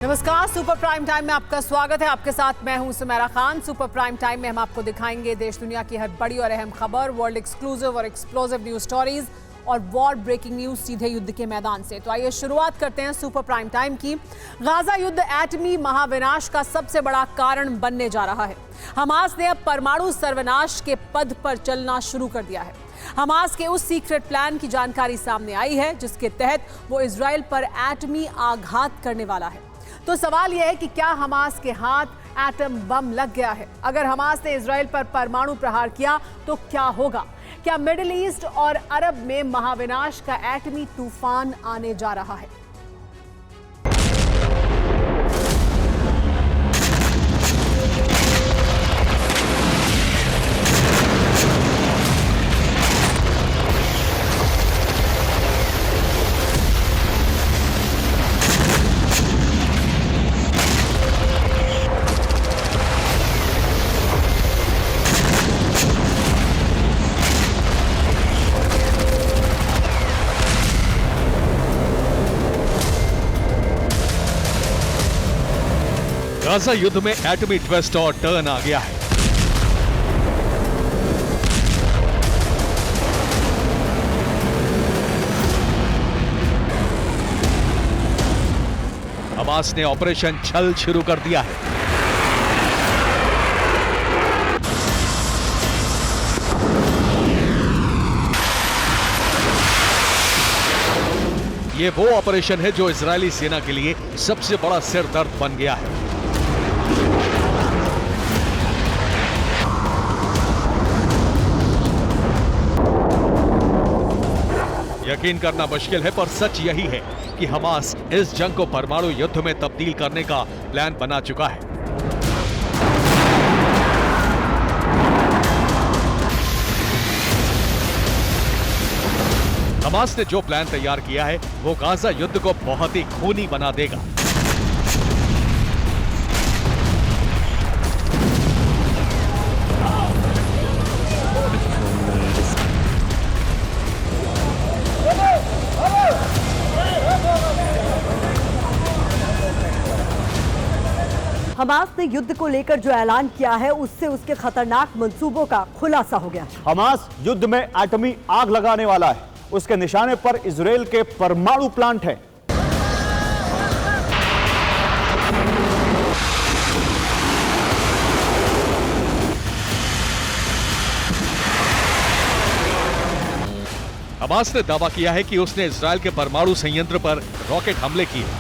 नमस्कार, super prime time में आपका स्वागत है। आपके साथ मैं हूं Sumera Khan. Super prime time में हम आपको दिखाएंगे देश दुनिया की हर बड़ी और अहम खबर, वर्ल्ड एक्सक्लूसिव और एक्सप्लोसिव न्यूज स्टोरीज और वॉर ब्रेकिंग न्यूज सीधे युद्ध के मैदान से। तो आइए शुरुआत करते हैं सुपर प्राइम टाइम की। गाजा युद्ध एटमी महाविनाश का सबसे बड़ा कारण बनने जा रहा है। हमास ने अब परमाणु सर्वनाश के पद पर चलना शुरू कर दिया है। हमास के उस सीक्रेट प्लान की जानकारी सामने आई है जिसके तहत वो इजराइल पर एटमी आघात करने वाला है। तो सवाल यह है कि क्या हमास के हाथ एटम बम लग गया है? अगर हमास ने इजराइल पर परमाणु प्रहार किया तो क्या होगा? क्या मिडिल ईस्ट और अरब में महाविनाश का एटमी तूफान आने जा रहा है? गाजा युद्ध में एटमी ट्विस्ट और टर्न आ गया है। हमास ने ऑपरेशन छल शुरू कर दिया है। ये वो ऑपरेशन है जो इजरायली सेना के लिए सबसे बड़ा सिरदर्द बन गया है। यकीन करना मुश्किल है पर सच यही है कि हमास इस जंग को परमाणु युद्ध में तब्दील करने का प्लान बना चुका है। हमास ने जो प्लान तैयार किया है वो गाजा युद्ध को बहुत ही खूनी बना देगा। हमास ने युद्ध को लेकर जो ऐलान किया है उससे उसके खतरनाक मंसूबों का खुलासा हो गया। हमास युद्ध में एटमी आग लगाने वाला है। उसके निशाने पर इजराइल के परमाणु प्लांट है। हमास ने दावा किया है कि उसने इजराइल के परमाणु संयंत्र पर रॉकेट हमले किए।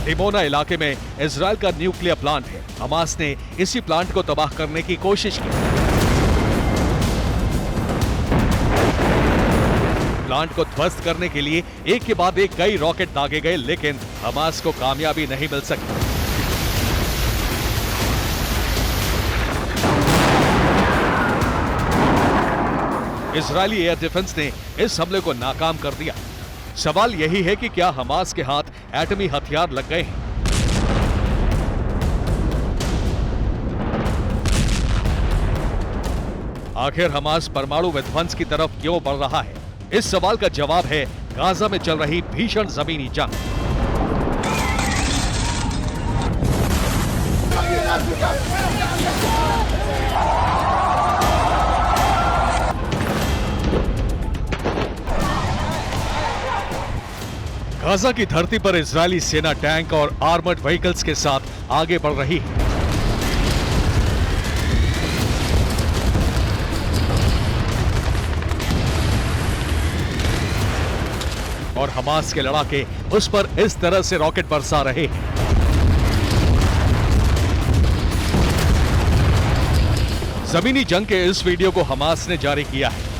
डिमोना इलाके में इजराइल का न्यूक्लियर प्लांट है। हमास ने इसी प्लांट को तबाह करने की कोशिश की। प्लांट को ध्वस्त करने के लिए एक के बाद एक कई रॉकेट दागे गए, लेकिन हमास को कामयाबी नहीं मिल सकी। इजरायली एयर डिफेंस ने इस हमले को नाकाम कर दिया। सवाल यही है कि क्या हमास के हाथ एटमी हथियार लग गए हैं? आखिर हमास परमाणु विध्वंस की तरफ क्यों बढ़ रहा है? इस सवाल का जवाब है गाजा में चल रही भीषण जमीनी जंग। गाजा की धरती पर इजरायली सेना टैंक और आर्मर्ड व्हीकल्स के साथ आगे बढ़ रही है। और हमास के लड़ाके उस पर इस तरह से रॉकेट बरसा रहे हैं। जमीनी जंग के इस वीडियो को हमास ने जारी किया है।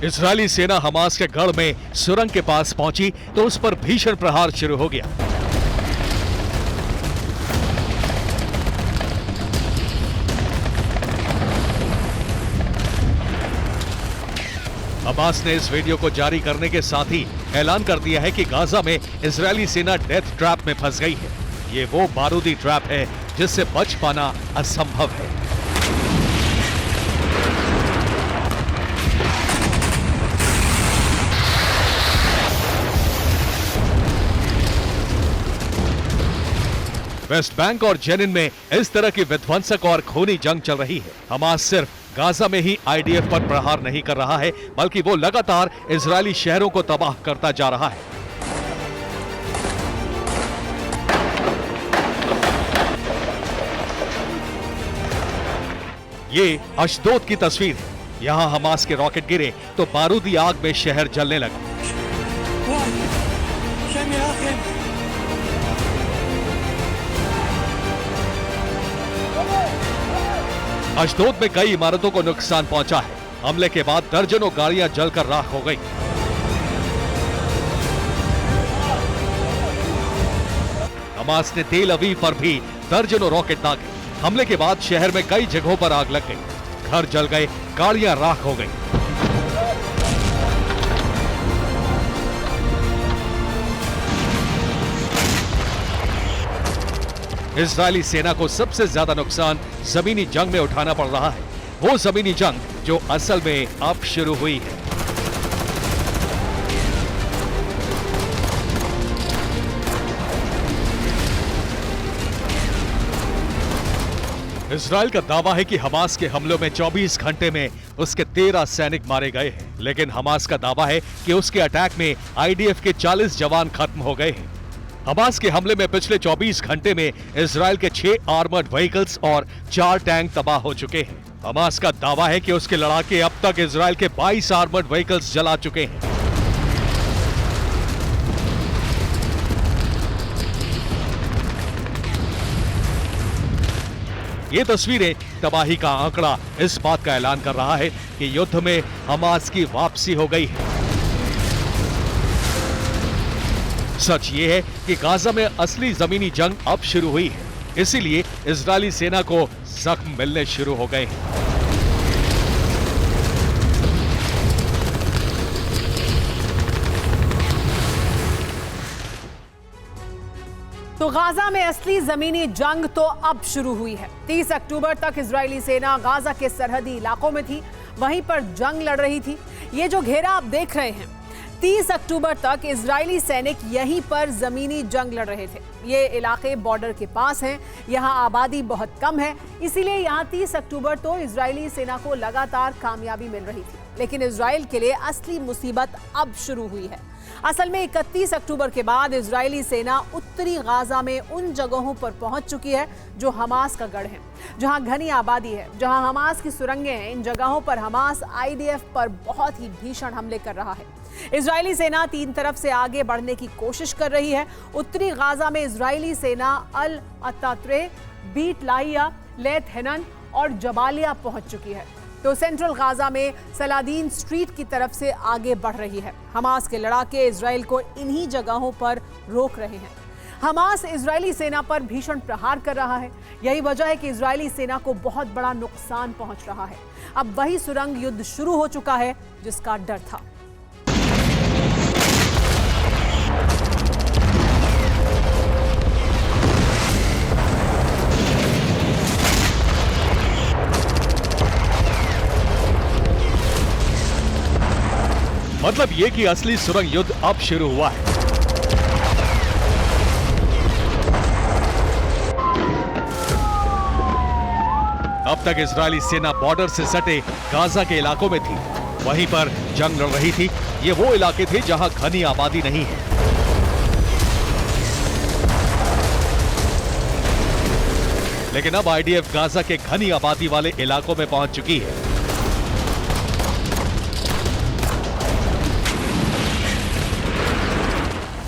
इजरायली सेना हमास के गढ़ में सुरंग के पास पहुंची तो उस पर भीषण प्रहार शुरू हो गया। हमास ने इस वीडियो को जारी करने के साथ ही ऐलान कर दिया है कि गाजा में इजरायली सेना डेथ ट्रैप में फंस गई है। ये वो बारूदी ट्रैप है जिससे बच पाना असंभव है। वेस्ट बैंक और जेनिन में इस तरह की विध्वंसक और खूनी जंग चल रही है। हमास सिर्फ गाजा में ही आईडीएफ पर प्रहार नहीं कर रहा है, बल्कि वो लगातार इजरायली शहरों को तबाह करता जा रहा है। ये अशदोद की तस्वीर है। यहां हमास के रॉकेट गिरे तो बारूदी आग में शहर जलने लगा। अशदोद में कई इमारतों को नुकसान पहुंचा है। हमले के बाद दर्जनों गाड़ियां जलकर राख हो गई। हमास ने तेल अवीव पर भी दर्जनों रॉकेट दागे। हमले के बाद शहर में कई जगहों पर आग लग गई, घर जल गए, गाड़ियां राख हो गई। इजरायली सेना को सबसे ज्यादा नुकसान जमीनी जंग में उठाना पड़ रहा है। वो जमीनी जंग जो असल में अब शुरू हुई है। इजरायल का दावा है कि हमास के हमलों में 24 घंटे में उसके 13 सैनिक मारे गए हैं, लेकिन हमास का दावा है कि उसके अटैक में आईडीएफ के 40 जवान खत्म हो गए हैं। हमास के हमले में पिछले 24 घंटे में इजरायल के 6 आर्मर्ड व्हीकल्स और 4 टैंक तबाह हो चुके हैं। हमास का दावा है कि उसके लड़ाके अब तक इजरायल के 22 आर्मर्ड व्हीकल्स जला चुके हैं। ये तस्वीरें तबाही का आंकड़ा इस बात का ऐलान कर रहा है कि युद्ध में हमास की वापसी हो गई है। सच ये है कि गाजा में असली जमीनी जंग अब शुरू हुई है, इसीलिए इजरायली सेना को जख्म मिलने शुरू हो गए हैं। तो गाजा में असली जमीनी जंग तो अब शुरू हुई है। 30 अक्टूबर तक इजरायली सेना गाजा के सरहदी इलाकों में थी, वहीं पर जंग लड़ रही थी। ये जो घेरा आप देख रहे हैं, 30 अक्टूबर तक इजरायली सैनिक यहीं पर जमीनी जंग लड़ रहे थे। ये इलाके बॉर्डर के पास हैं, यहाँ आबादी बहुत कम है, इसीलिए यहाँ 30 अक्टूबर तो इजरायली सेना को लगातार कामयाबी मिल रही थी। लेकिन इजरायल के लिए असली मुसीबत अब शुरू हुई है। असल में 31 अक्टूबर के बाद इजरायली सेना उत्तरी गाजा में उन जगहों पर पहुंच चुकी है जो हमास का गढ़ है, जहां घनी आबादी है, जहां हमास की सुरंगें हैं। इन जगहों पर हमास आईडीएफ पर बहुत ही भीषण हमले कर रहा है। इजरायली सेना 3 तरफ से आगे बढ़ने की कोशिश कर रही है। उत्तरी गाजा में इजरायली सेना अल अतात्रे, बीट लाहिया, लेथ हेनन और जबालिया पहुंच चुकी है। तो सेंट्रल गाजा में सलादीन स्ट्रीट की तरफ से आगे बढ़ रही है। हमास के लड़ाके इजराइल को इन्हीं जगहों पर रोक रहे हैं। हमास इजरायली सेना पर भीषण प्रहार कर रहा है। यही वजह है कि इजरायली सेना को बहुत बड़ा नुकसान पहुंच रहा है। अब वही सुरंग युद्ध शुरू हो चुका है जिसका डर था। मतलब ये कि असली सुरंग युद्ध अब शुरू हुआ है। अब तक इजरायली सेना बॉर्डर से सटे गाजा के इलाकों में थी, वहीं पर जंग लड़ रही थी। ये वो इलाके थे जहां घनी आबादी नहीं है। लेकिन अब आईडीएफ गाजा के घनी आबादी वाले इलाकों में पहुंच चुकी है।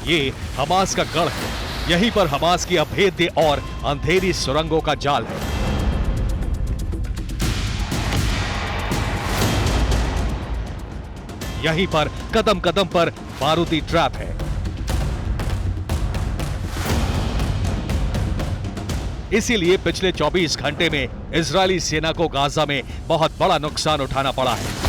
ये हमास का गढ़ है। यहीं पर हमास की अभेद्य और अंधेरी सुरंगों का जाल है। यहीं पर कदम कदम पर बारूदी ट्रैप है। इसीलिए पिछले 24 घंटे में इजरायली सेना को गाजा में बहुत बड़ा नुकसान उठाना पड़ा है।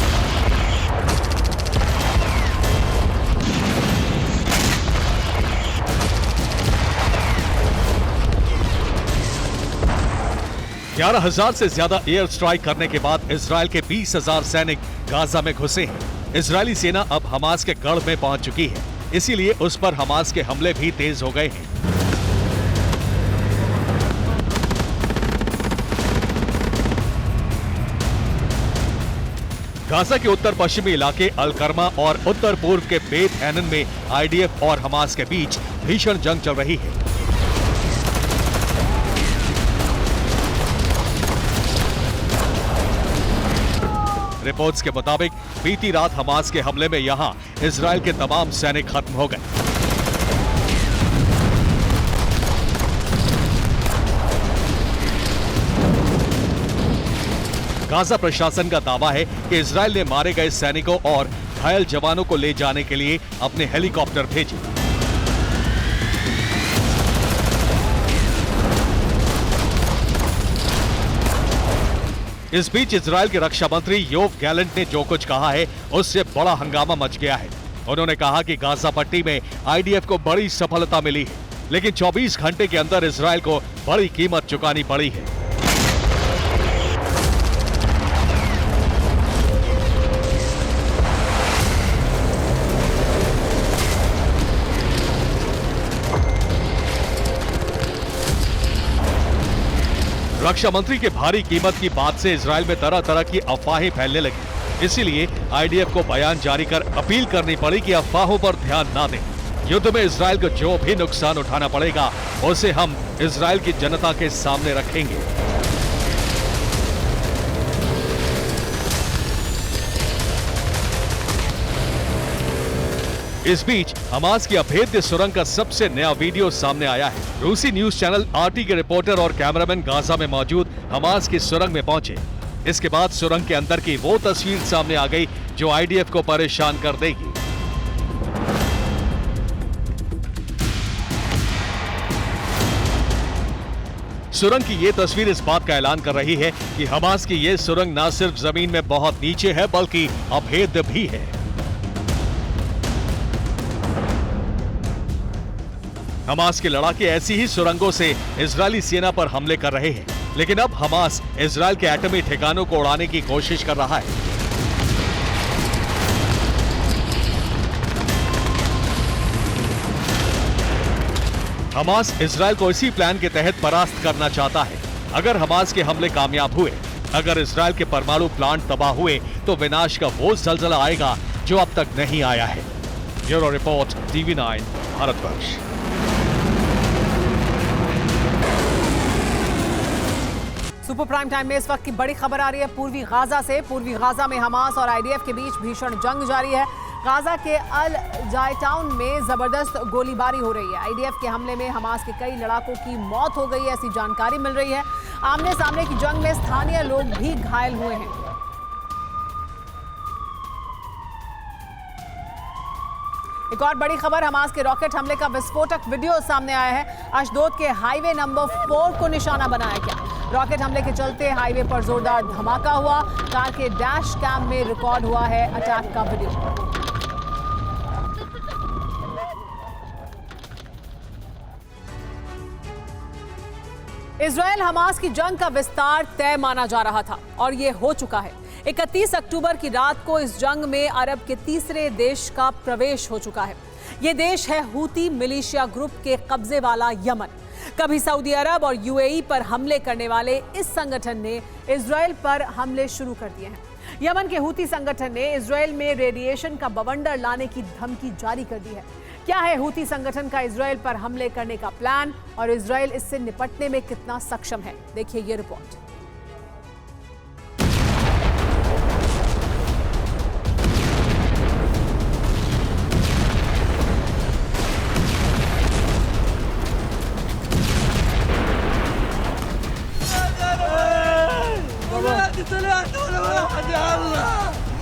11,000 से ज्यादा एयर स्ट्राइक करने के बाद इजराइल के 20,000 सैनिक गाजा में घुसे हैं। इजरायली सेना अब हमास के गढ़ में पहुंच चुकी है, इसीलिए उस पर हमास के हमले भी तेज हो गए हैं। गाजा के उत्तर पश्चिमी इलाके अल-कर्मा और उत्तर पूर्व के बेत हैनन में आईडीएफ और हमास के बीच भीषण जंग चल रही है। रिपोर्ट्स के मुताबिक बीती रात हमास के हमले में यहां इजराइल के तमाम सैनिक खत्म हो गए। गाजा प्रशासन का दावा है कि इजराइल ने मारे गए सैनिकों और घायल जवानों को ले जाने के लिए अपने हेलीकॉप्टर भेजे। इस बीच इजराइल के रक्षा मंत्री योव गैलेंट ने जो कुछ कहा है उससे बड़ा हंगामा मच गया है। उन्होंने कहा कि गाजा पट्टी में आईडीएफ को बड़ी सफलता मिली है, लेकिन 24 घंटे के अंदर इजराइल को बड़ी कीमत चुकानी पड़ी है। रक्षा मंत्री के भारी कीमत की बात से इजराइल में तरह तरह की अफवाहें फैलने लगी। इसीलिए आईडीएफ को बयान जारी कर अपील करनी पड़ी कि अफवाहों पर ध्यान ना दें। युद्ध में इजराइल को जो भी नुकसान उठाना पड़ेगा उसे हम इजराइल की जनता के सामने रखेंगे। इस बीच हमास की अभेद्य सुरंग का सबसे नया वीडियो सामने आया है। रूसी न्यूज चैनल आरटी के रिपोर्टर और कैमरामैन गाजा में मौजूद हमास की सुरंग में पहुंचे। इसके बाद सुरंग के अंदर की वो तस्वीर सामने आ गई जो आईडीएफ को परेशान कर देगी। सुरंग की ये तस्वीर इस बात का ऐलान कर रही है कि हमास की ये सुरंग न सिर्फ जमीन में बहुत नीचे है बल्कि अभेद्य भी है। हमास के लड़ाके ऐसी ही सुरंगों से इजरायली सेना पर हमले कर रहे हैं, लेकिन अब हमास इजरायल के एटमी ठिकानों को उड़ाने की कोशिश कर रहा है। हमास इजरायल को इसी प्लान के तहत परास्त करना चाहता है। अगर हमास के हमले कामयाब हुए, अगर इजरायल के परमाणु प्लांट तबाह हुए, तो विनाश का वो ज़लज़ला आएगा जो अब तक नहीं आया है। Bureau report, TV9 Bharatvarsh. Super prime time में इस वक्त की बड़ी खबर आ रही है पूर्वी गाजा से। पूर्वी गाजा में हमास और आईडीएफ के बीच भीषण जंग जारी है। गाजा के अल जायटाउन में जबरदस्त गोलीबारी हो रही है। आईडीएफ के हमले में हमास के कई लड़ाकों की मौत हो गई है, ऐसी जानकारी मिल रही है। आमने सामने की जंग में स्थानीय लोग भी घायल हुए हैं। एक और बड़ी खबर, हमास के रॉकेट हमले का विस्फोटक वीडियो सामने आया है। अशदोद के हाईवे नंबर 4 को निशाना बनाया गया। रॉकेट हमले के चलते हाईवे पर जोरदार धमाका हुआ। कार के डैश कैम में रिकॉर्ड हुआ है अटैक का वीडियो। इजरायल हमास की जंग का विस्तार तय माना जा रहा था और ये हो चुका है। 31 अक्टूबर की रात को इस जंग में अरब के तीसरे देश का प्रवेश हो चुका है। ये देश है हूती मिलिशिया ग्रुप के कब्जे वाला यमन। कभी सऊदी अरब और यूएई पर हमले करने वाले इस संगठन ने इजरायल पर हमले शुरू कर दिए हैं। यमन के हूती संगठन ने इजरायल में रेडिएशन का बवंडर लाने की धमकी जारी कर दी है। क्या है हूती संगठन का इजरायल पर हमले करने का प्लान और इजरायल इससे निपटने में कितना सक्षम है, देखिए ये रिपोर्ट।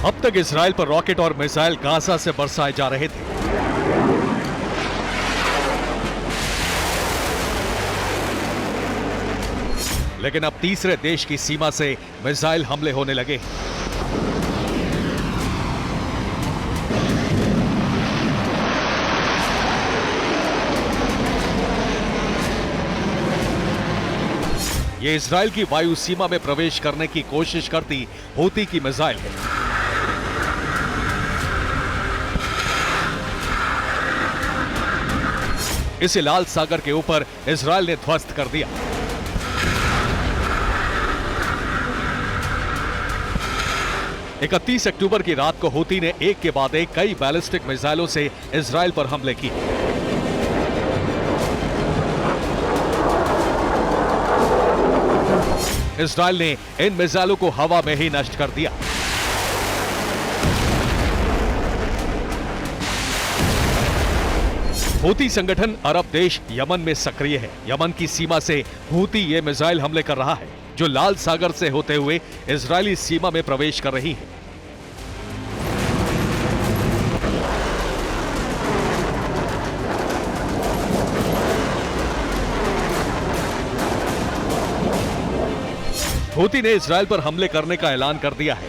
अब तक इजराइल पर रॉकेट और मिसाइल गाजा से बरसाए जा रहे थे। लेकिन अब तीसरे देश की सीमा से मिसाइल हमले होने लगे। ये इजराइल की वायु सीमा में प्रवेश करने की कोशिश करती हूती की मिसाइल है। इसे लाल सागर के ऊपर इजराइल ने ध्वस्त कर दिया। इकतीस अक्टूबर की रात को हूती ने एक के बाद एक कई बैलिस्टिक मिसाइलों से इजराइल पर हमले किए। इजराइल ने इन मिसाइलों को हवा में ही नष्ट कर दिया। हूती संगठन अरब देश यमन में सक्रिय है। यमन की सीमा से हूती ये मिसाइल हमले कर रहा है, जो लाल सागर से होते हुए इजरायली सीमा में प्रवेश कर रही है। हूती ने इजराइल पर हमले करने का ऐलान कर दिया है।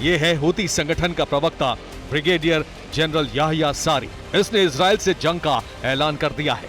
ये है हूती संगठन का प्रवक्ता ब्रिगेडियर जनरल याह्या सारी। इसने इजराइल से जंग का ऐलान कर दिया है।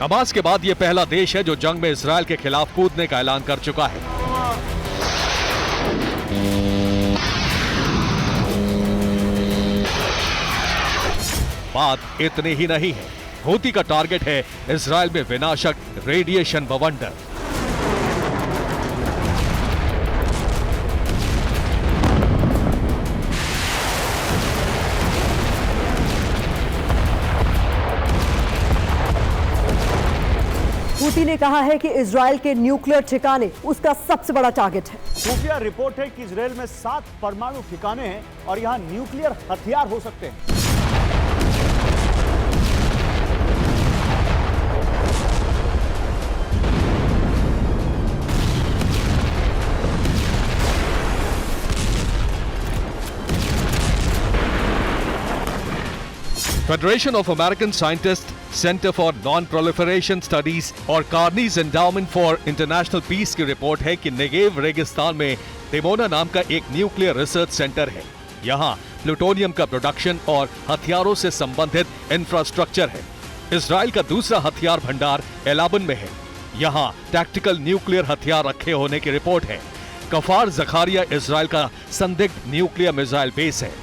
हमास के बाद यह पहला देश है जो जंग में इजराइल के खिलाफ कूदने का ऐलान कर चुका है। बात इतनी ही नहीं है, हूती का टारगेट है इजराइल में विनाशक रेडिएशन बवंडर। हूती ने कहा है कि इजराइल के न्यूक्लियर ठिकाने उसका सबसे बड़ा टारगेट है। खुफिया रिपोर्ट है कि इजराइल में 7 परमाणु ठिकाने हैं और यहां न्यूक्लियर हथियार हो सकते हैं। Federation of American scientist, centre for non proliferation studies और कार्नीज एंडाउमेंट फॉर इंटरनेशनल पीस की रिपोर्ट है कि नेगेव रेगिस्तान में दिमोना नाम का एक न्यूक्लियर रिसर्च सेंटर है। यहाँ प्लूटोनियम का प्रोडक्शन और हथियारों से संबंधित इंफ्रास्ट्रक्चर है। इजराइल का दूसरा हथियार भंडार एलाबन में है। यहाँ टैक्टिकल न्यूक्लियर हथियार रखे होने की रिपोर्ट है। कफार जखारिया इजराइल का संदिग्ध न्यूक्लियर मिसाइल बेस है।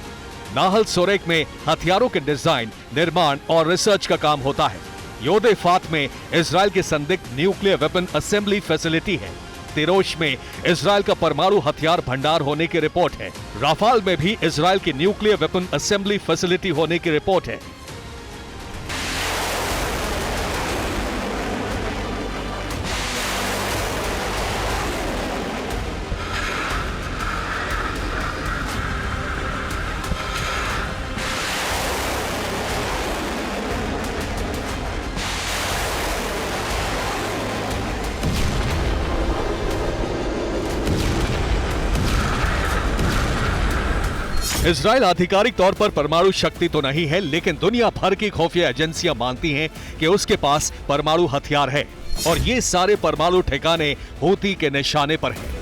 नाहल सोरेक में हथियारों के डिजाइन, निर्माण और रिसर्च का काम होता है। योदे फात में इजराइल के संदिग्ध न्यूक्लियर वेपन असेंबली फैसिलिटी है। तिरोश में इजराइल का परमाणु हथियार भंडार होने की रिपोर्ट है। राफाल में भी इजराइल की न्यूक्लियर वेपन असेंबली फैसिलिटी होने की रिपोर्ट है। इजराइल आधिकारिक तौर पर परमाणु शक्ति तो नहीं है, लेकिन दुनिया भर की खुफिया एजेंसियां मानती हैं कि उसके पास परमाणु हथियार है और ये सारे परमाणु ठिकाने हूती के निशाने पर हैं।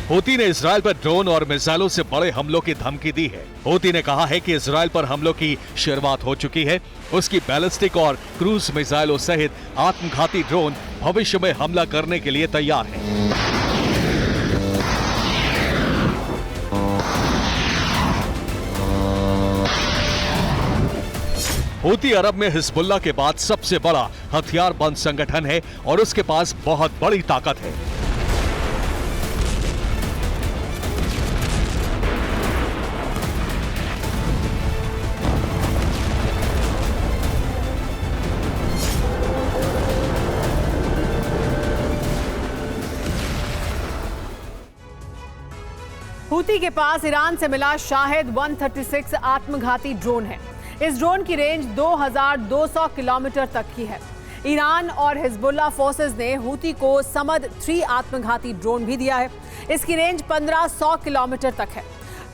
हूती ने इजराइल पर ड्रोन और मिसाइलों से बड़े हमलों की धमकी दी है। हूती ने कहा है कि इजराइल पर हमलों की शुरुआत हो चुकी है। उसकी बैलिस्टिक और क्रूज मिसाइलों सहित आत्मघाती ड्रोन भविष्य में हमला करने के लिए तैयार है। हूती अरब में हिजबुल्लाह के बाद सबसे बड़ा हथियारबंद संगठन है और उसके पास बहुत बड़ी ताकत है। हूती के पास ईरान से मिला शाहिद 136 आत्मघाती ड्रोन है। इस ड्रोन की रेंज 2200 किलोमीटर तक की है। ईरान और हिजबुल्लाह फोर्सेस ने हूती को समद 3 आत्मघाती ड्रोन भी दिया है। इसकी रेंज 1500 किलोमीटर तक है।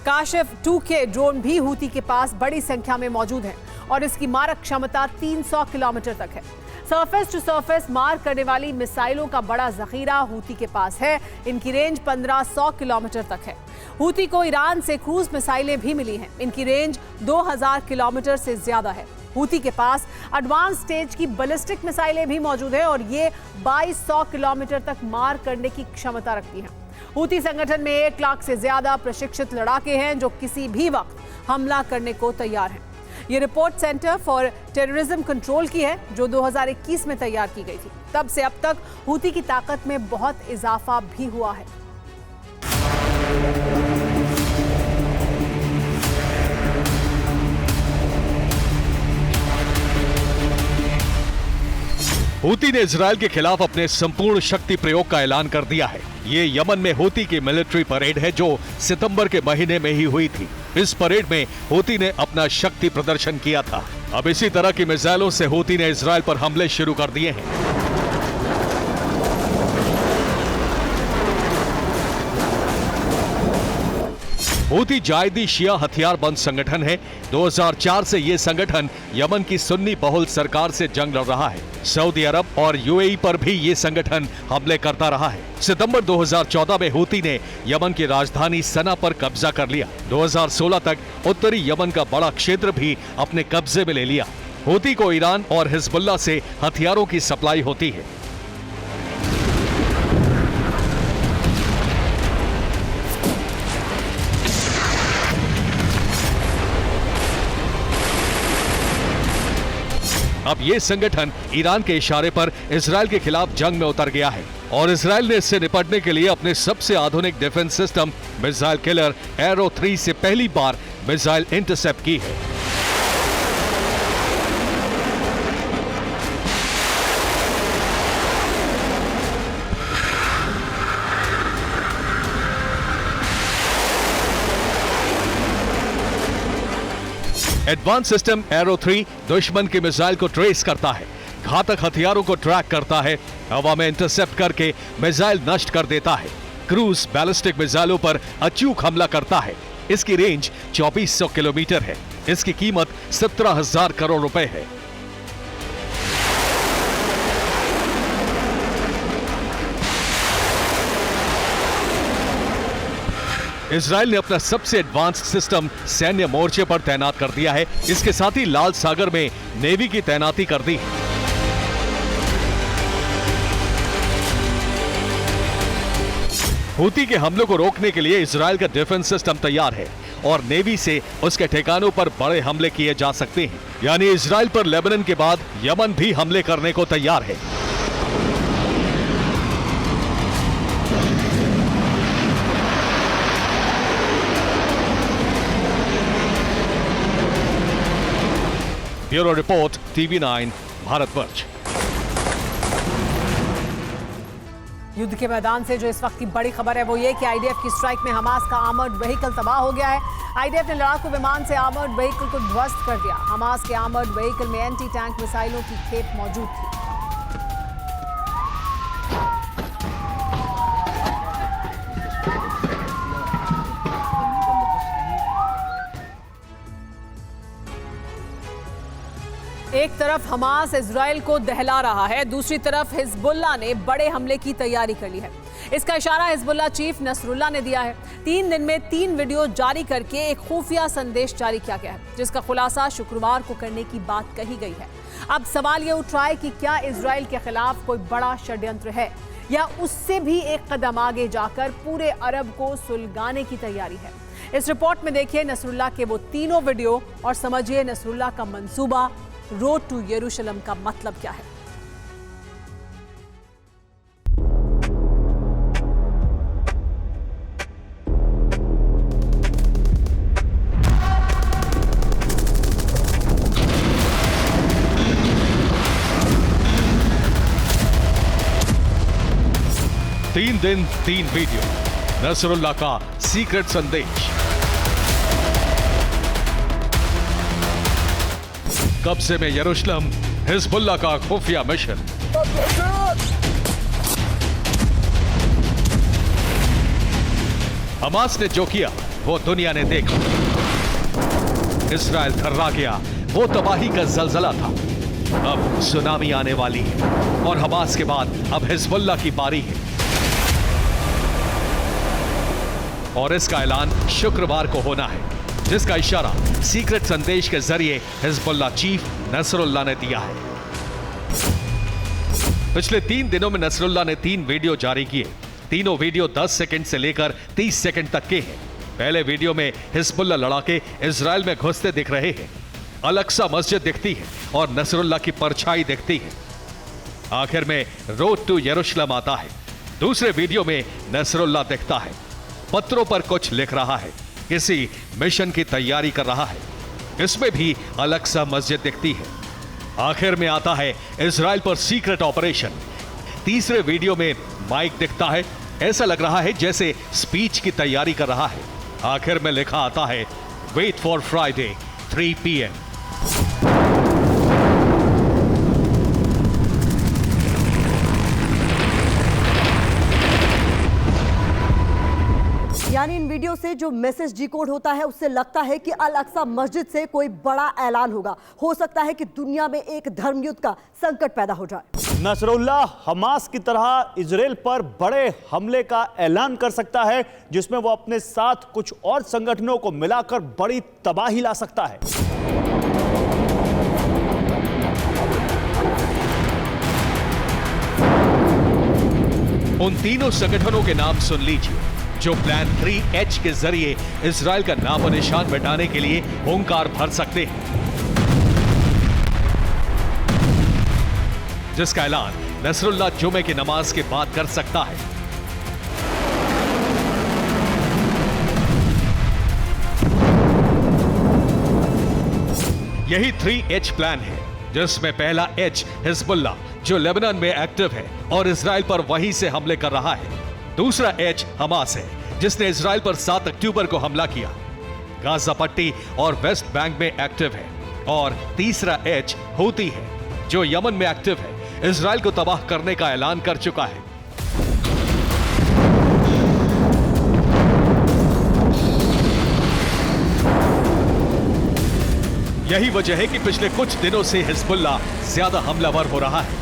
काशिफ 2K ड्रोन भी हूती के पास बड़ी संख्या में मौजूद है और इसकी मारक क्षमता 300 किलोमीटर तक है। सरफेस टू सरफेस मार करने वाली मिसाइलों का बड़ा जखीरा हूती के पास है। इनकी रेंज 1500 किलोमीटर तक है। हूती को ईरान से क्रूज मिसाइलें भी मिली हैं। इनकी रेंज 2000 किलोमीटर से ज्यादा है। हूती के पास एडवांस स्टेज की बैलिस्टिक मिसाइलें भी मौजूद हैं और ये 2200 किलोमीटर तक मार करने की क्षमता रखती हैं। हूती संगठन में 1 लाख से ज्यादा प्रशिक्षित लड़ाके हैं जो किसी भी वक्त हमला करने को तैयार हैं। ये report centre for terrorism control की है जो 2021 में तैयार की गई थी। तब से अब तक हूती की ताकत में बहुत इजाफा भी हुआ है। हूती ने इजराइल के खिलाफ अपने संपूर्ण शक्ति प्रयोग का ऐलान कर दिया है। ये यमन में हूती की मिलिट्री परेड है जो सितंबर के महीने में ही हुई थी। इस परेड में हूती ने अपना शक्ति प्रदर्शन किया था। अब इसी तरह की मिसाइलों से हूती ने इजराइल पर हमले शुरू कर दिए हैं। हूती जायदी शिया हथियारबंद संगठन है। 2004 से ये संगठन यमन की सुन्नी बहुल सरकार से जंग लड़ रहा है। सऊदी अरब और यूएई पर भी ये संगठन हमले करता रहा है। सितंबर 2014 में हूती ने यमन की राजधानी सना पर कब्जा कर लिया। 2016 तक उत्तरी यमन का बड़ा क्षेत्र भी अपने कब्जे में ले लिया। हूती को ईरान और हिजबुल्लाह से हथियारों की सप्लाई होती है। अब ये संगठन ईरान के इशारे पर इजराइल के खिलाफ जंग में उतर गया है और इजराइल ने इससे निपटने के लिए अपने सबसे आधुनिक defence system missile killer arrow 3 से पहली बार मिसाइल इंटरसेप्ट की है। एडवांस सिस्टम एरो 3 दुश्मन की मिसाइल को ट्रेस करता है, घातक हथियारों को ट्रैक करता है, हवा में इंटरसेप्ट करके मिसाइल नष्ट कर देता है। क्रूज बैलिस्टिक मिसाइलों पर अचूक हमला करता है। इसकी रेंज 2400 किलोमीटर है। इसकी कीमत 17,000 करोड़ रुपए है। इजराइल ने अपना सबसे एडवांस सिस्टम सैन्य मोर्चे पर तैनात कर दिया है। इसके साथ ही लाल सागर में नेवी की तैनाती कर दी है। हूती के हमलों को रोकने के लिए इजराइल का डिफेंस सिस्टम तैयार है और नेवी से उसके ठिकानों पर बड़े हमले किए जा सकते हैं। यानी इजराइल पर लेबनान के बाद यमन भी हमले करने को तैयार है। Bureau report TV9 Bharatvarsh. युद्ध के मैदान से जो इस वक्त की बड़ी खबर है वो ये कि आईडीएफ की स्ट्राइक में हमास का आर्मर्ड व्हीकल तबाह हो गया है। आईडीएफ ने लड़ाकू विमान से आर्मर्ड व्हीकल को ध्वस्त कर दिया। हमास के आर्मर्ड व्हीकल में एंटी टैंक मिसाइलों की खेप मौजूद थी। एक एक तरफ हमास इजराइल को दहला रहा है, दूसरी तरफ हिजबुल्लाह ने बड़े हमले की तैयारी कर ली है। इसका इशारा हिजबुल्लाह चीफ नसरुल्लाह ने दिया है। 3 दिन में 3 वीडियो जारी करके एक खुफिया संदेश जारी किया गया है, जिसका खुलासा शुक्रवार को करने की बात कही गई है। अब सवाल यह उठ रहा है कि क्या इजराइल के खिलाफ कोई बड़ा षड्यंत्र है या उससे भी एक कदम आगे जाकर पूरे अरब को सुलगाने की तैयारी है। इस रिपोर्ट में देखिए नसरुल्लाह के वो तीनों वीडियो और समझिए नसरुल्लाह का मंसूबा रोड टू यरूशलेम का मतलब क्या है। तीन दिन 3 वीडियो, नसरुल्लाह का सीक्रेट संदेश। कब्जे में यरूशलेम, हिजबुल्लाह का खुफिया मिशन। हमास ने जो किया वो दुनिया ने देखा। इस्राएल थर्रा गया, वो तबाही का जलजला था। अब सुनामी आने वाली है और हमास के बाद अब हिजबुल्लाह की बारी है। और इसका ऐलान शुक्रवार को होना है, जिसका इशारा सीक्रेट संदेश के जरिए हिजबुल्लाह चीफ नसरुल्लाह ने दिया है। पिछले 3 दिनों में नसरुल्लाह ने 3 वीडियो जारी किए। तीनों वीडियो 10 सेकंड से लेकर 30 सेकंड तक के हैं। पहले वीडियो में हिजबुल्लाह लड़ाके इजराइल में घुसते दिख रहे हैं। अल-अक्सा मस्जिद दिखती है और नसरुल्लाह की परछाई दिखती है। आखिर में रोड टू यरूशलेम आता है। दूसरे वीडियो में नसरुल्लाह दिखता है, पत्रों पर कुछ लिख रहा है, किसी मिशन की तैयारी कर रहा है। इसमें भी अल-अक्सा मस्जिद दिखती है। आखिर में आता है इजराइल पर सीक्रेट ऑपरेशन। तीसरे वीडियो में माइक दिखता है, ऐसा लग रहा है जैसे स्पीच की तैयारी कर रहा है। आखिर में लिखा आता है वेट फॉर फ्राइडे 3 PM। यानी इन वीडियो से जो मैसेज डिकोड होता है उससे लगता है कि अल अक्सा मस्जिद से कोई बड़ा ऐलान होगा। हो सकता है कि दुनिया में एक धर्मयुद्ध का संकट पैदा हो जाए। नसरुल्लाह हमास की तरह इजराइल पर बड़े हमले का ऐलान कर सकता है, जिसमें वो अपने साथ कुछ और संगठनों को मिलाकर बड़ी तबाही ला सकता है। उन तीनों संगठनों के नाम सुन लीजिए, जो प्लान 3H के जरिए इजराइल का नामो निशान मिटाने के लिए हुंकार भर सकते हैं, जिसका ऐलान नसरुल्लाह जुमे की नमाज के बाद कर सकता है। यही 3H प्लान है, जिसमें पहला H हिजबुल्लाह, जो लेबनान में एक्टिव है और इजराइल पर वहीं से हमले कर रहा है। दूसरा H हमास है, जिसने इजराइल पर 7 अक्टूबर को हमला किया, गाजा पट्टी और वेस्ट बैंक में एक्टिव है। और तीसरा H हूती है, जो यमन में एक्टिव है, इजराइल को तबाह करने का ऐलान कर चुका है। यही वजह है कि पिछले कुछ दिनों से हिजबुल्लाह ज्यादा हमलावर हो रहा है।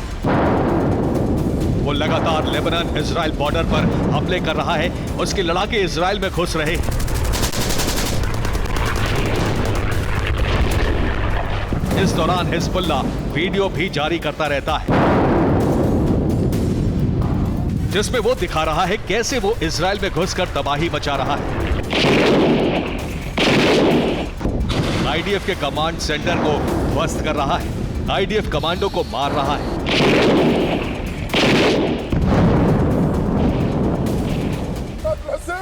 वो लगातार लेबनान इजराइल बॉर्डर पर हमले कर रहा है। उसके लड़ाके इजराइल में घुस रहे हैं। इस दौरान हिजबुल्लाह वीडियो भी जारी करता रहता है, जिसमें वो दिखा रहा है कैसे वो इजराइल में घुसकर तबाही मचा रहा है। आईडीएफ के कमांड सेंटर को ध्वस्त कर रहा है, आईडीएफ कमांडो को मार रहा है।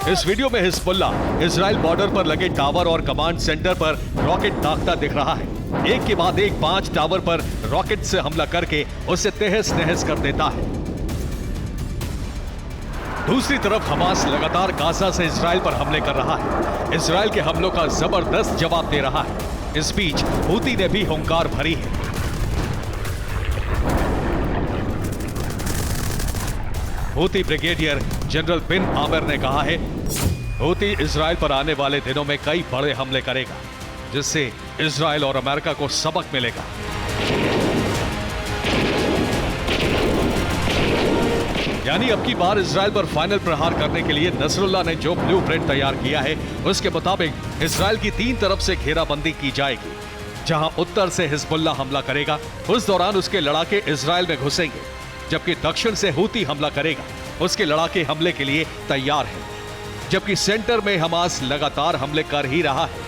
इस वीडियो में हिजबुल्लाह इजराइल बॉर्डर पर लगे टावर और कमांड सेंटर पर रॉकेट दागता दिख रहा है। एक के बाद एक 5 टावर पर रॉकेट से हमला करके उसे तहस नहस कर देता है। दूसरी तरफ हमास लगातार गाजा से इजराइल पर हमले कर रहा है। इजराइल के हमलों का जबरदस्त जवाब दे रहा है। इस बीच हूती ने भी हुंकार भरी है। हूती ब्रिगेडियर जनरल बिन आमिर ने कहा है, हूती इजराइल पर आने वाले दिनों में कई बड़े हमले करेगा, जिससे इजराइल और अमेरिका को सबक मिलेगा। यानी अब की बार इजराइल पर फाइनल प्रहार करने के लिए नसरुल्लाह ने जो ब्लूप्रिंट तैयार किया है उसके मुताबिक इजराइल की 3 तरफ से घेराबंदी की जाएगी। जहां उत्तर से हिजबुल्लाह हमला करेगा, उस दौरान उसके लड़ाके इजराइल में घुसेंगे, जबकि दक्षिण से हूती हमला करेगा, उसके लड़ाके हमले के लिए तैयार हैं, जबकि सेंटर में हमास लगातार हमले कर ही रहा है।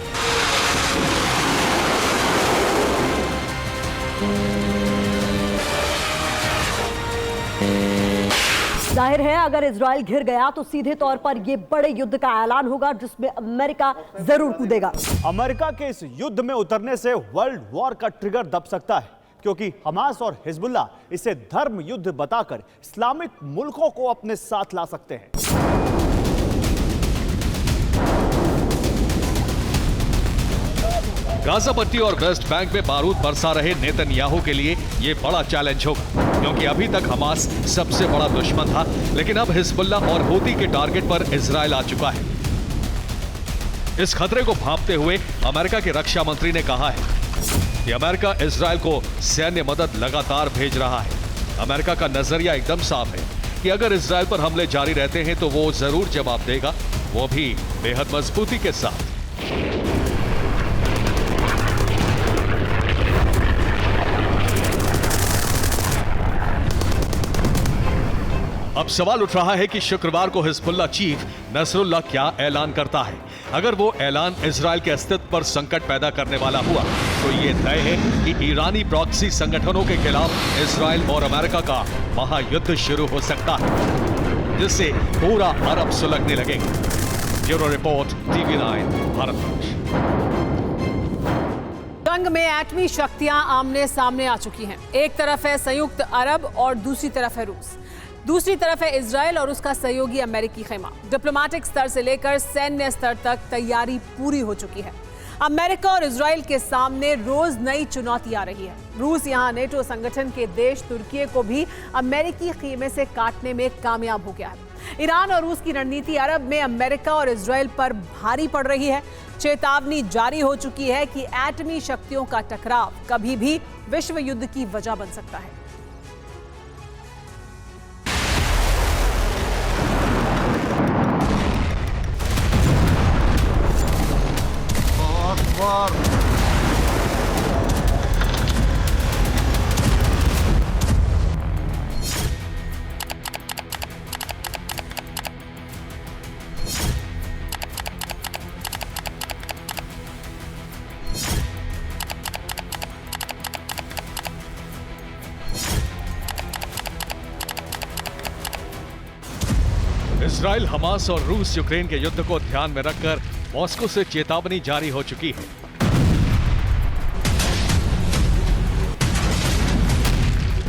जाहिर है अगर इजराइल घिर गया तो सीधे तौर पर यह बड़े युद्ध का ऐलान होगा जिसमें अमेरिका जरूर कूदेगा। अमेरिका के इस युद्ध में उतरने से वर्ल्ड वॉर का ट्रिगर दब सकता है, क्योंकि हमास और हिजबुल्लाह इसे धर्म युद्ध बताकर इस्लामिक मुल्कों को अपने साथ ला सकते हैं। गाजा पट्टी और वेस्ट बैंक में बारूद बरसा रहे नेतन्याहू के लिए यह बड़ा चैलेंज होगा, क्योंकि अभी तक हमास सबसे बड़ा दुश्मन था, लेकिन अब हिजबुल्लाह और हूती के टारगेट पर इजराइल आ चुका है। इस खतरे को भांपते हुए अमेरिका के रक्षा मंत्री ने कहा है कि अमेरिका इजराइल को सैन्य मदद लगातार भेज रहा है। अमेरिका का नजरिया एकदम साफ है कि अगर इजराइल पर हमले जारी रहते हैं तो वो जरूर जवाब देगा, वो भी बेहद मजबूती के साथ। अब सवाल उठ रहा है कि शुक्रवार को हिजबुल्लाह चीफ नसरुल्लाह क्या ऐलान करता है। अगर वो ऐलान इजराइल के अस्तित्व पर संकट पैदा करने वाला हुआ तो ये तय है कि ईरानी प्रॉक्सी संगठनों के खिलाफ इजराइल और अमेरिका का महायुद्ध शुरू हो सकता है, जिससे पूरा अरब सुलगने लगेगा। Bureau report, TV9 Bharatvarsh. जंग में एटमी शक्तियां आमने सामने आ चुकी हैं। एक तरफ है संयुक्त अरब और दूसरी तरफ है रूस। दूसरी तरफ है इजराइल और उसका सहयोगी अमेरिकी खेमा। डिप्लोमेटिक स्तर से लेकर सैन्य स्तर तक तैयारी पूरी हो चुकी है। अमेरिका और इजराइल के सामने रोज नई चुनौती आ रही है। रूस यहां नेटो संगठन के देश तुर्की को भी अमेरिकी खेमे से काटने में कामयाब हो गया है। ईरान और रूस की रणनीति अरब में अमेरिका और इजराइल पर भारी पड़ रही है। चेतावनी जारी हो चुकी है कि एटमी शक्तियों का टकराव कभी भी विश्व युद्ध की वजह बन सकता है। इजराइल, हमास और रूस यूक्रेन के युद्ध को ध्यान में रखकर मॉस्को से चेतावनी जारी हो चुकी है।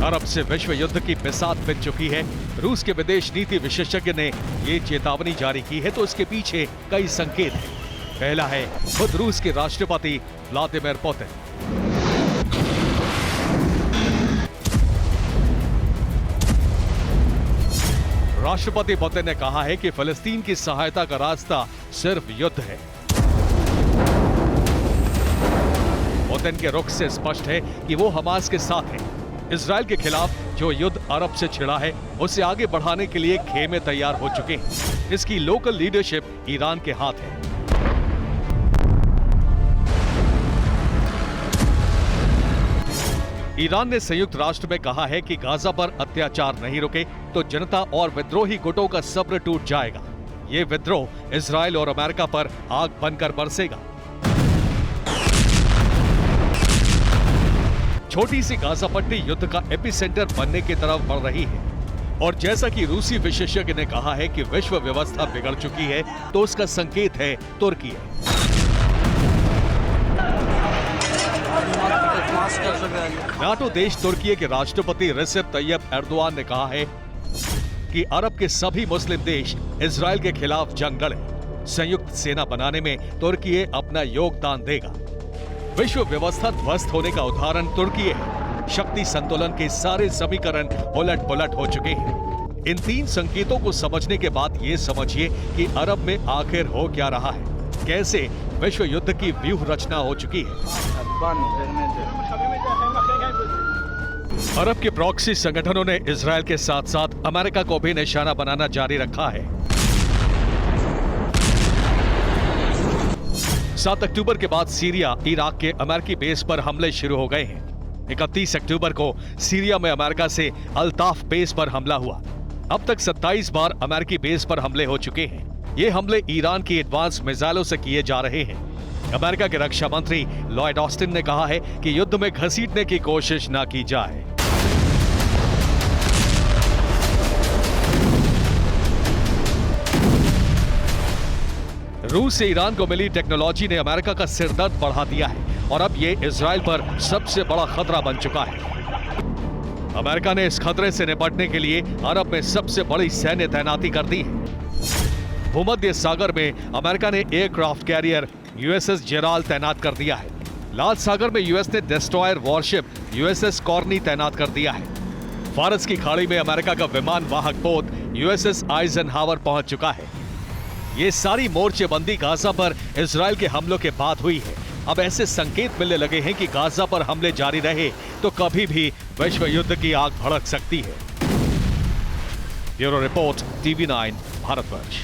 अरब से विश्व युद्ध की बिसात बिछ चुकी है। रूस के विदेश नीति विशेषज्ञ ने ये चेतावनी जारी की है तो इसके पीछे कई संकेत हैं। पहला है खुद रूस के राष्ट्रपति व्लादिमीर पुतिन। राष्ट्रपति पुतिन ने कहा है कि फिलिस्तीन की सहायता का रास्ता सिर्फ युद्ध है। पुतिन के रुख से स्पष्ट है कि वो हमास के साथ है। इजराइल के खिलाफ जो युद्ध अरब से छिड़ा है उसे आगे बढ़ाने के लिए खेमे तैयार हो चुके हैं। इसकी लोकल लीडरशिप ईरान के हाथ है। ईरान ने संयुक्त राष्ट्र में कहा है कि गाजा पर अत्याचार नहीं रुके तो जनता और विद्रोही गुटों का सब्र टूट जाएगा। ये विद्रोह इजराइल और अमेरिका पर आग बनकर बरसेगा। छोटी सी गाजा पट्टी युद्ध का एपिसेंटर बनने की तरफ बढ़ रही है और जैसा कि रूसी विशेषज्ञ ने कहा है कि विश्व व्यवस्था बिगड़ चुकी है तो उसका संकेत है तुर्की। नाटो देश तुर्की के राष्ट्रपति रेसेप तैयब एर्दोआन ने कहा है कि अरब के सभी मुस्लिम देश इजराइल के खिलाफ जंग लड़े। संयुक्त सेना बनाने में तुर्की अपना योगदान देगा। विश्व व्यवस्था ध्वस्त होने का उदाहरण तुर्की है। शक्ति संतुलन के सारे समीकरण उलट पुलट हो चुके हैं। इन तीन संकेतों को समझने के बाद ये समझिए कि अरब में आखिर हो क्या रहा है, कैसे विश्व युद्ध की व्यूह रचना हो चुकी है। अरब के प्रॉक्सी संगठनों ने इजरायल के साथ साथ अमेरिका को भी निशाना बनाना जारी रखा है। 7 अक्टूबर के बाद सीरिया, इराक के अमेरिकी बेस पर हमले शुरू हो गए हैं। 31 अक्टूबर को सीरिया में अमेरिका से अल्ताफ बेस पर हमला हुआ। अब तक 27 बार अमेरिकी बेस पर हमले हो चुके हैं। ये हमले ईरान की एडवांस मिसाइलों से किए जा रहे हैं। अमेरिका के रक्षा मंत्री लॉयड ऑस्टिन ने कहा है कि युद्ध में घसीटने की कोशिश न की जाए। रूस से ईरान को मिली टेक्नोलॉजी ने अमेरिका का सिरदर्द बढ़ा दिया है और अब ये इजरायल पर सबसे बड़ा खतरा बन चुका है। अमेरिका ने इस खतरे से निपटने के लिए अरब में सबसे बड़ी सैन्य तैनाती कर दी है। भूमध्य सागर में अमेरिका ने एयरक्राफ्ट कैरियर यूएसएस जेराल्ड तैनात कर दिया है। लाल सागर में यूएस ने डिस्ट्रॉयर वॉरशिप यूएसएस कॉर्नी तैनात कर दिया है। फारस की खाड़ी में अमेरिका का विमान वाहक पोत यूएसएस आइजनहावर पहुंच चुका है। ये सारी मोर्चेबंदी गाजा पर इजरायल के हमलों के बाद हुई है। अब ऐसे संकेत मिलने लगे हैं कि गाजा पर हमले जारी रहे तो कभी भी विश्व युद्ध की आग भड़क सकती है। Bureau report, TV9 Bharatvarsh.